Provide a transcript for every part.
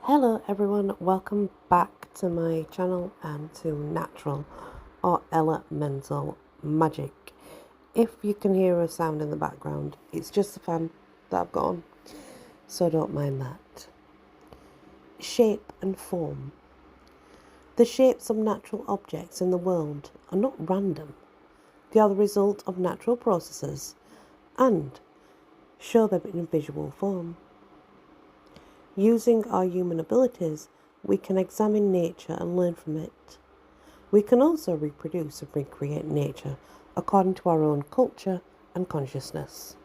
Hello everyone, welcome back to my channel and to natural or elemental magic. If you can hear a sound in the background, it's just the fan that I've got on, so don't mind that. Shape and form. The shapes of natural objects in the world are not random. They are the result of natural processes and show them in visual form. Using our human abilities, we can examine nature and learn from it. We can also reproduce and recreate nature according to our own culture and consciousness.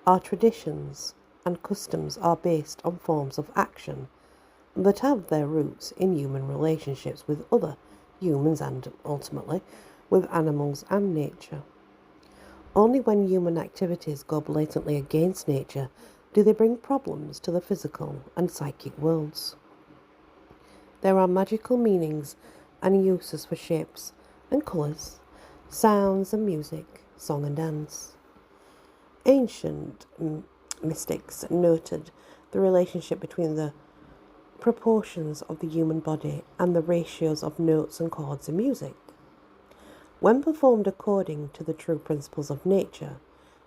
Our traditions and customs are based on forms of action that have their roots in human relationships with other humans and, ultimately, with animals and nature. Only when human activities go blatantly against nature do they bring problems to the physical and psychic worlds. There are magical meanings and uses for shapes and colours, sounds and music, song and dance. Ancient mystics noted the relationship between the proportions of the human body and the ratios of notes and chords in music. When performed according to the true principles of nature,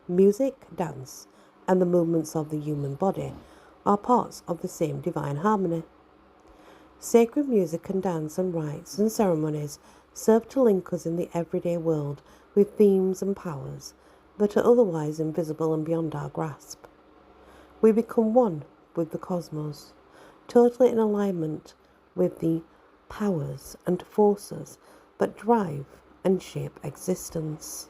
music, dance, and the movements of the human body are parts of the same divine harmony. Sacred music and dance and rites and ceremonies serve to link us in the everyday world with themes and powers that are otherwise invisible and beyond our grasp. We become one with the cosmos, totally in alignment with the powers and forces that drive and shape existence.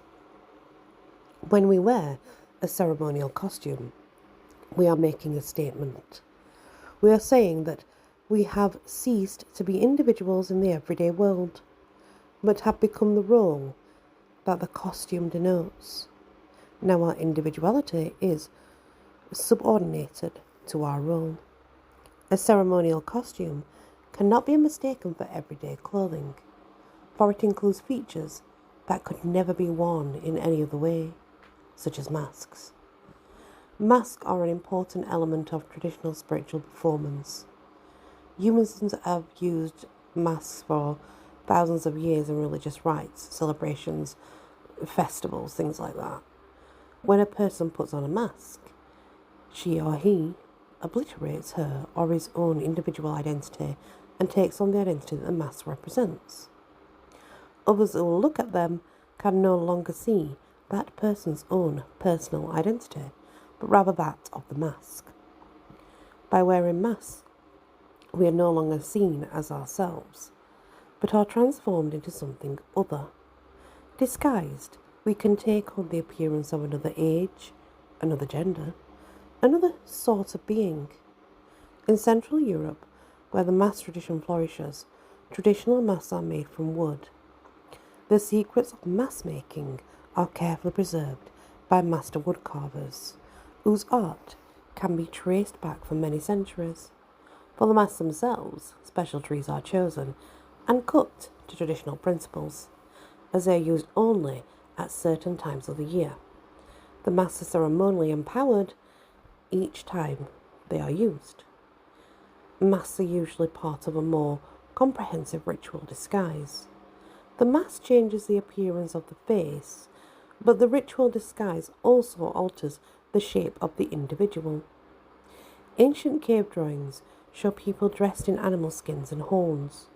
When we wear a ceremonial costume, we are making a statement. We are saying that we have ceased to be individuals in the everyday world, but have become the role that the costume denotes. Now our individuality is subordinated to our role. A ceremonial costume cannot be mistaken for everyday clothing, for it includes features that could never be worn in any other way, such as masks. Masks are an important element of traditional spiritual performance. Humans have used masks for thousands of years in religious rites, celebrations, festivals, things like that. When a person puts on a mask, she or he obliterates her or his own individual identity and takes on the identity that the mask represents. Others who will look at them can no longer see that person's own personal identity, but rather that of the mask. By wearing masks, we are no longer seen as ourselves, but are transformed into something other. Disguised, we can take on the appearance of another age, another gender, another sort of being. In Central Europe, where the mask tradition flourishes, traditional masks are made from wood. The secrets of mask making are carefully preserved by master wood carvers, whose art can be traced back for many centuries. For the masks themselves, special trees are chosen and cut to traditional principles, as they are used only at certain times of the year. The masks are ceremonially empowered each time they are used. Masks are usually part of a more comprehensive ritual disguise. The mask changes the appearance of the face, but the ritual disguise also alters the shape of the individual. Ancient cave drawings show people dressed in animal skins and horns.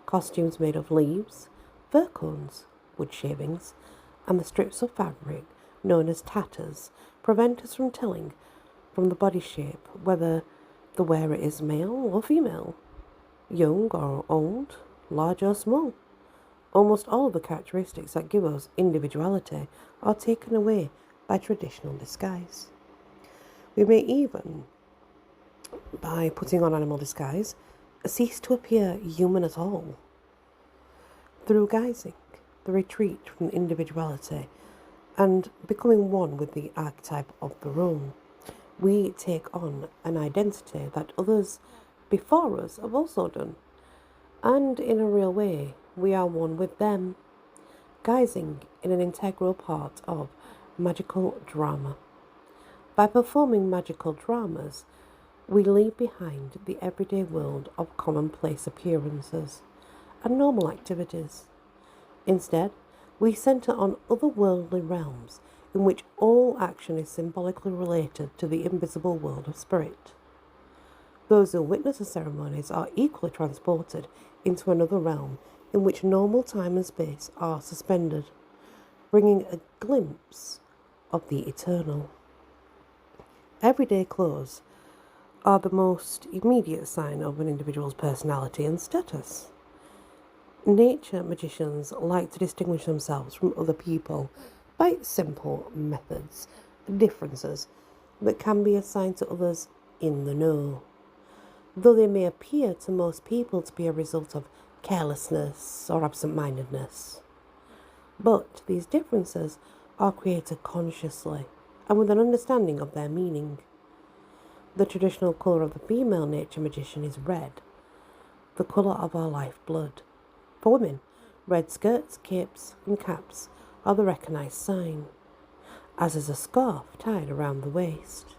Costumes made of leaves, fir cones, wood shavings, and the strips of fabric known as tatters prevent us from telling from the body shape whether the wearer is male or female, young or old, large or small. Almost all of the characteristics that give us individuality are taken away by traditional disguise. We may even, by putting on animal disguise, cease to appear human at all. Through guising, the retreat from individuality and becoming one with the archetype of the role, we take on an identity that others before us have also done, and in a real way, we are one with them. Guising is an integral part of magical drama. By performing magical dramas, We leave behind the everyday world of commonplace appearances and normal activities. Instead, we centre on otherworldly realms in which all action is symbolically related to the invisible world of spirit. Those who witness the ceremonies are equally transported into another realm in which normal time and space are suspended, bringing a glimpse of the eternal. Everyday clothes are the most immediate sign of an individual's personality and status. Nature magicians like to distinguish themselves from other people by simple methods, differences that can be assigned to others in the know, though they may appear to most people to be a result of carelessness or absent-mindedness. But these differences are created consciously and with an understanding of their meaning. The traditional colour of the female nature magician is red, the colour of our lifeblood. For women, red skirts, capes and caps are the recognised sign, as is a scarf tied around the waist.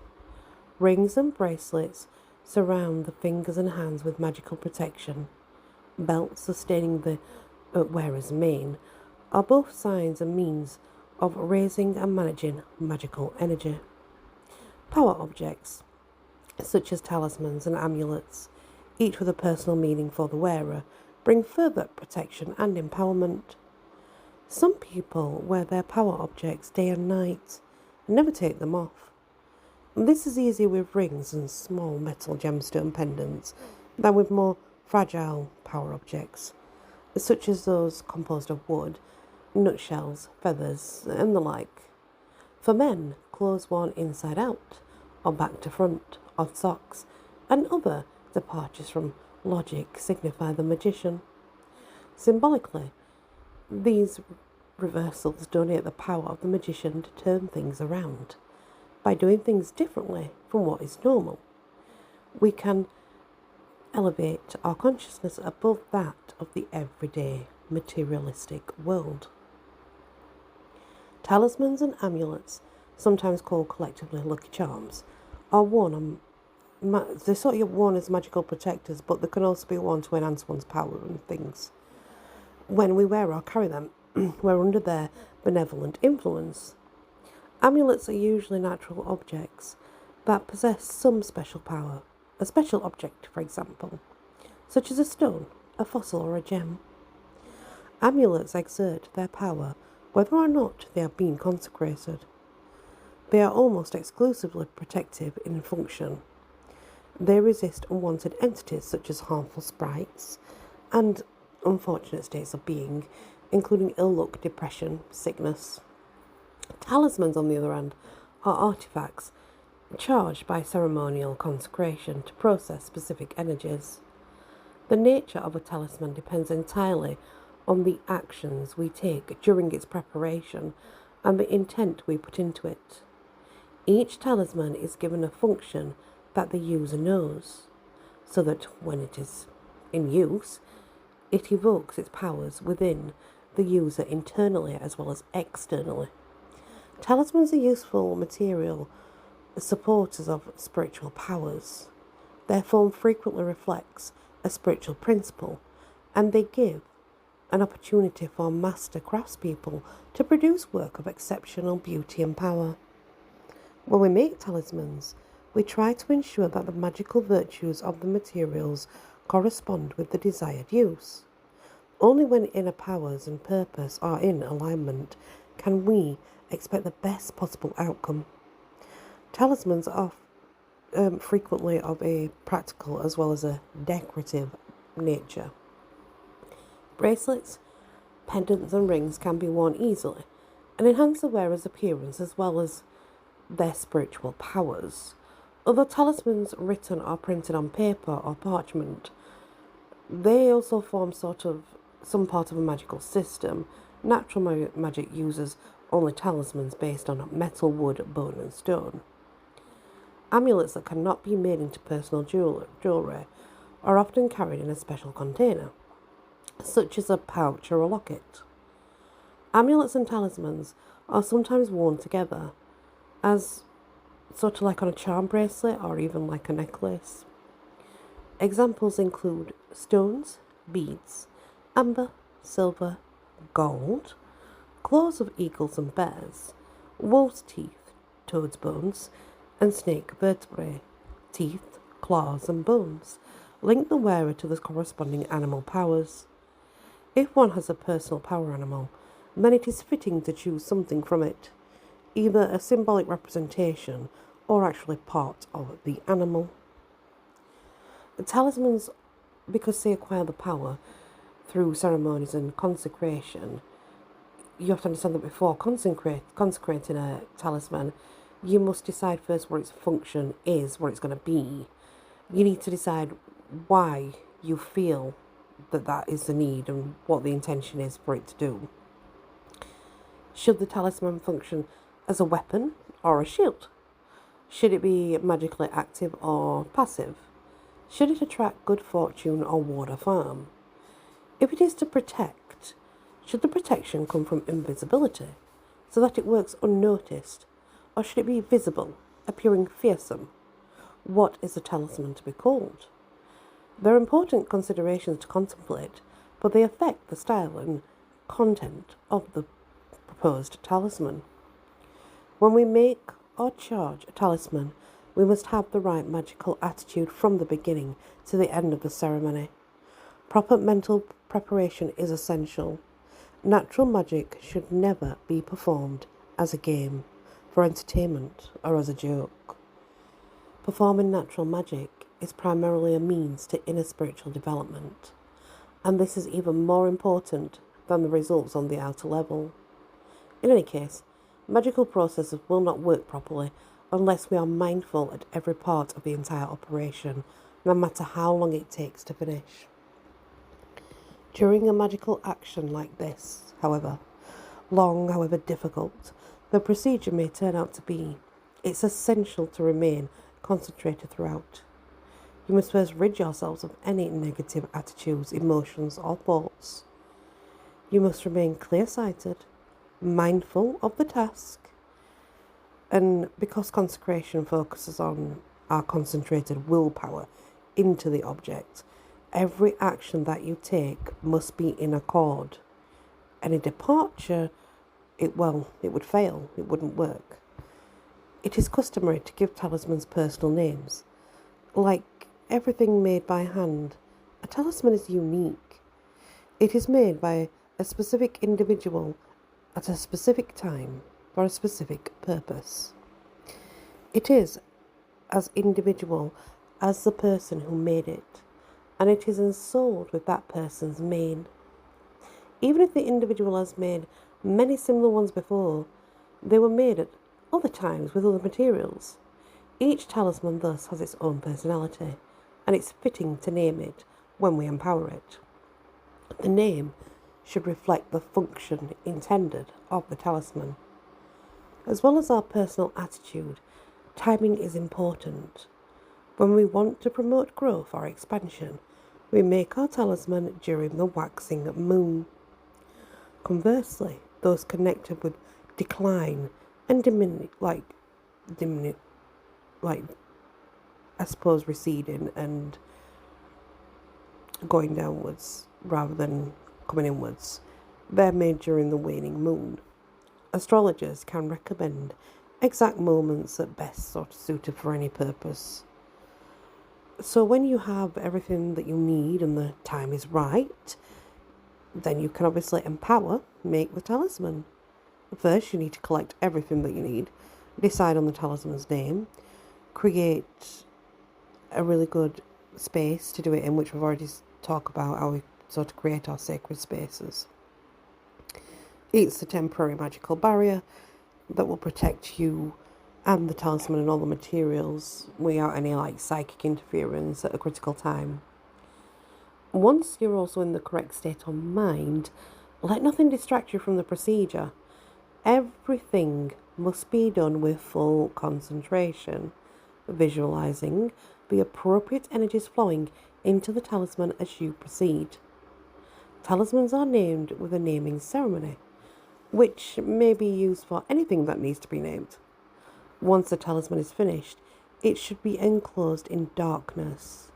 Rings and bracelets surround the fingers and hands with magical protection. Belts sustaining the wearer's mane are both signs and means of raising and managing magical energy. Power objects, such as talismans and amulets, each with a personal meaning for the wearer, bring further protection and empowerment. Some people wear their power objects day and night and never take them off. This is easier with rings and small metal gemstone pendants than with more fragile power objects, such as those composed of wood, nutshells, feathers, and the like. For men, clothes worn inside out, or back to front, or socks, and other departures from logic signify the magician. Symbolically, these reversals donate the power of the magician to turn things around. By doing things differently from what is normal, we can elevate our consciousness above that of the everyday materialistic world. Talismans and amulets, sometimes called collectively lucky charms, are worn they're sort of worn as magical protectors, but they can also be worn to enhance one's power and things. When we wear or carry them, we're under their benevolent influence. Amulets are usually natural objects that possess some special power, a special object, for example, such as a stone, a fossil, or a gem. Amulets exert their power whether or not they have been consecrated. They are almost exclusively protective in function. They resist unwanted entities such as harmful sprites and unfortunate states of being, including ill luck, depression, sickness. Talismans, on the other hand, are artifacts charged by ceremonial consecration to process specific energies. The nature of a talisman depends entirely on the actions we take during its preparation and the intent we put into it. Each talisman is given a function that the user knows, so that when it is in use, it evokes its powers within the user internally as well as externally. Talismans are useful material supporters of spiritual powers. Their form frequently reflects a spiritual principle, and they give an opportunity for master craftspeople to produce work of exceptional beauty and power. When we make talismans, we try to ensure that the magical virtues of the materials correspond with the desired use. Only when inner powers and purpose are in alignment can we expect the best possible outcome. Talismans are frequently of a practical as well as a decorative nature. Bracelets, pendants and rings can be worn easily and enhance the wearer's appearance as well as their spiritual powers. Although talismans written or printed on paper or parchment, they also form some part of a magical system. Natural magic uses only talismans based on metal, wood, bone and stone. Amulets that cannot be made into personal jewellery are often carried in a special container, such as a pouch or a locket. Amulets and talismans are sometimes worn together, as sort of like on a charm bracelet or even like a necklace. Examples include stones, beads, amber, silver, gold, claws of eagles and bears, wolf's teeth, toad's bones, and snake vertebrae, teeth, claws, and bones. Link the wearer to the corresponding animal powers. If one has a personal power animal, then it is fitting to choose something from it, either a symbolic representation or actually part of the animal. The talismans, because they acquire the power through ceremonies and consecration, you have to understand that before consecrating a talisman, you must decide first what its function is, what it's going to be. You need to decide why you feel that is the need and what the intention is for it to do. Should the talisman function as a weapon or a shield? Should it be magically active or passive? Should it attract good fortune or ward off harm? If it is to protect, should the protection come from invisibility, so that it works unnoticed, or should it be visible, appearing fearsome? What is a talisman to be called? There are important considerations to contemplate, but they affect the style and content of the proposed talisman. When we make or charge a talisman, we must have the right magical attitude from the beginning to the end of the ceremony. Proper mental preparation is essential. Natural magic should never be performed as a game, for entertainment, or as a joke. Performing natural magic is primarily a means to inner spiritual development, and this is even more important than the results on the outer level. In any case, magical processes will not work properly unless we are mindful at every part of the entire operation, no matter how long it takes to finish. During a magical action like this, however long, however difficult the procedure may turn out to be, it's essential to remain concentrated throughout. You must first rid yourselves of any negative attitudes, emotions, or thoughts. You must remain clear-sighted, mindful of the task, and because consecration focuses on our concentrated willpower into the object, every action that you take must be in accord. Any departure, it would fail, it wouldn't work. It is customary to give talismans personal names. Like everything made by hand, a talisman is unique. It is made by a specific individual at a specific time for a specific purpose. It is as individual as the person who made it, and it is ensouled with that person's mane. Even if the individual has made many similar ones before, they were made at other times with other materials. Each talisman thus has its own personality, and it's fitting to name it when we empower it. The name should reflect the function intended of the talisman. As well as our personal attitude, timing is important. When we want to promote growth or expansion, we make our talisman during the waxing moon. Conversely, those connected with decline and receding and going downwards rather than coming inwards, they're made during the waning moon. Astrologers can recommend exact moments that best sort of suited for any purpose. So when you have everything that you need and the time is right, then you can obviously make the talisman. First, you need to collect everything that you need, decide on the talisman's name, create a really good space to do it in, which we've already talked about how we sort of create our sacred spaces. It's the temporary magical barrier that will protect you and the talisman and all the materials without any psychic interference at a critical time. Once you're also in the correct state of mind, let nothing distract you from the procedure. Everything must be done with full concentration, visualizing the appropriate energies flowing into the talisman as you proceed. Talismans are named with a naming ceremony, which may be used for anything that needs to be named. Once the talisman is finished, it should be enclosed in darkness.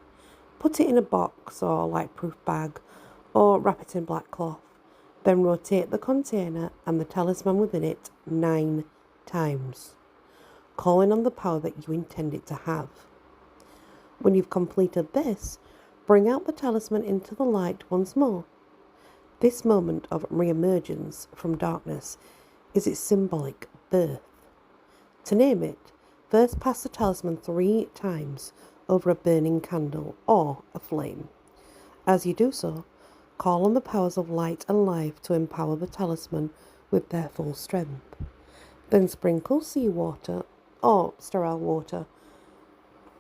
Put it in a box or light-proof bag, or wrap it in black cloth. Then rotate the container and the talisman within it 9 times, calling on the power that you intend it to have. When you've completed this, bring out the talisman into the light once more. This moment of re-emergence from darkness is its symbolic birth. To name it, first pass the talisman 3 times over a burning candle or a flame. As you do so, call on the powers of light and life to empower the talisman with their full strength. Then sprinkle seawater or sterile water,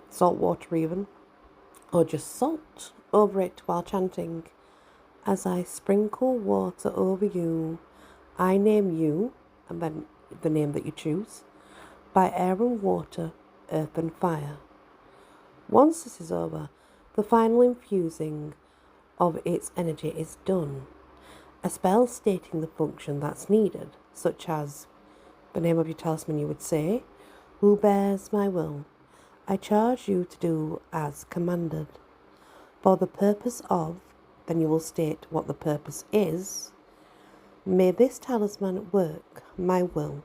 salt water even, or just salt over it while chanting. As I sprinkle water over you, I name you, and then the name that you choose, by air and water, earth and fire. Once this is over, the final infusing of its energy is done. A spell stating the function that's needed, such as the name of your talisman, you would say, "Who bears my will? I charge you to do as commanded. For the purpose of," then you will state what the purpose is. "May this talisman work my will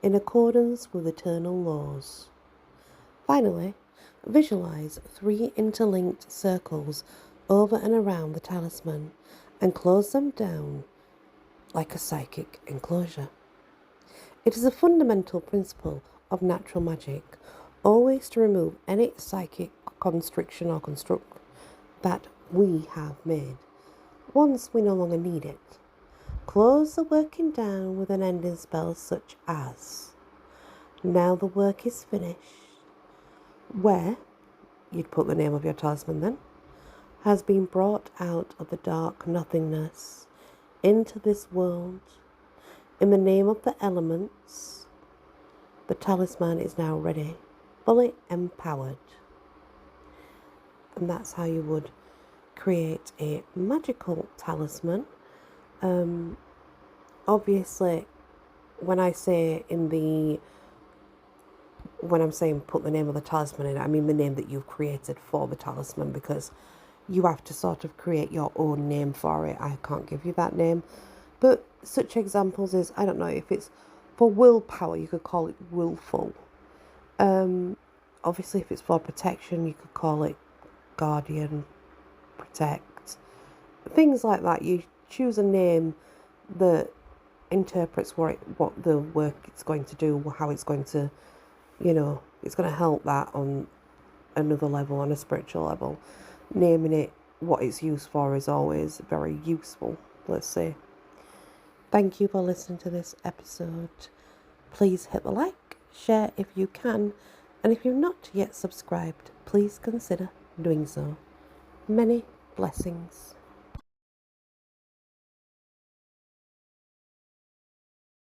in accordance with eternal laws." Finally, visualize 3 interlinked circles over and around the talisman and close them down like a psychic enclosure. It is a fundamental principle of natural magic always to remove any psychic constriction or construct that we have made once we no longer need it. Close the working down with an ending spell such as, "Now the work is finished," where you'd put the name of your talisman then, "has been brought out of the dark nothingness into this world. In the name of the elements, the talisman is now ready, fully empowered." And that's how you would create a magical talisman. Obviously, when I'm saying put the name of the talisman in, I mean the name that you've created for the talisman, because you have to sort of create your own name for it. I can't give you that name. But such examples is, I don't know, if it's for willpower, you could call it willful. Obviously, if it's for protection, you could call it guardian, protect. Things like that. You choose a name that interprets what the work it's going to do, how it's going to, it's going to help that on another level, on a spiritual level. Naming it what it's used for is always very useful, let's say. Thank you for listening to this episode. Please hit the like, share if you can, and if you're not yet subscribed, please consider doing so. Many blessings.